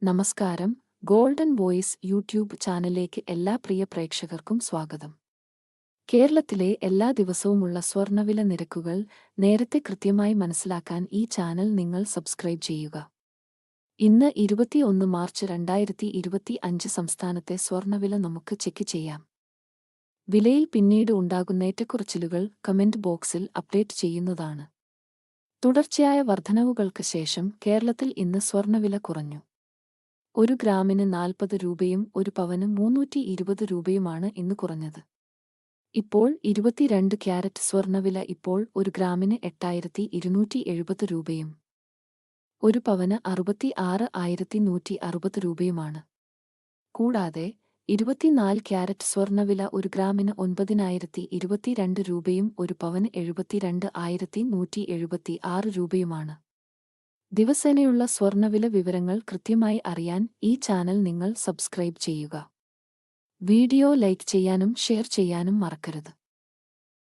നമസ്കാരം. Golden voice YouTube ചാനലിലേക്ക് എല്ലാ പ്രിയ പ്രേക്ഷകർക്കും സ്വാഗതം. കേരളത്തിലെ എല്ലാ ദിവസവുമുള്ള സ്വർണ്ണവില നിരക്കുകൾ നേരത്തെ കൃത്യമായി മനസ്സിലാക്കാൻ ഈ ചാനൽ നിങ്ങൾ സബ്സ്ക്രൈബ് ചെയ്യുക. ഇന്ന് 21 മാർച്ച് 2025 സംസ്ഥാനത്തെ സ്വർണ്ണവില നമുക്ക് ചെക്ക് ചെയ്യാം. വിലയിൽ പിന്നീട് ഉണ്ടാകുന്ന ഏറ്റക്കുറച്ചിലുകൾ കമന്റ് ബോക്സിൽ അപ്ഡേറ്റ് ചെയ്യുന്നതാണ്. തുടർച്ചയായ വർധനവുകൾക്ക് ശേഷം കേരളത്തിൽ ഇന്ന് സ്വർണ്ണവില കുറഞ്ഞു. 1 ഗ്രാമിന് 40 രൂപയും 1 പവന് 320 രൂപയുമാണ് ഇന്ന് കുറഞ്ഞത്. ഇപ്പോൾ 22 ക്യാരറ്റ് സ്വർണ്ണവില ഇപ്പോൾ 1 ഗ്രാമിന് 8270 രൂപയും 1 പവന് 66,160 രൂപയുമാണ്. കൂടാതെ 24 ക്യാരറ്റ് സ്വർണ്ണവില 1 ഗ്രാമിന് 9,022 രൂപയും 1 പവന് 72,176 രൂപയുമാണ്. ദിവസേനയുള്ള സ്വർണ്ണവില വിവരങ്ങൾ കൃത്യമായി അറിയാൻ ഈ ചാനൽ നിങ്ങൾ സബ്സ്ക്രൈബ് ചെയ്യുക. വീഡിയോ ലൈക്ക് ചെയ്യാനും ഷെയർ ചെയ്യാനും മറക്കരുത്.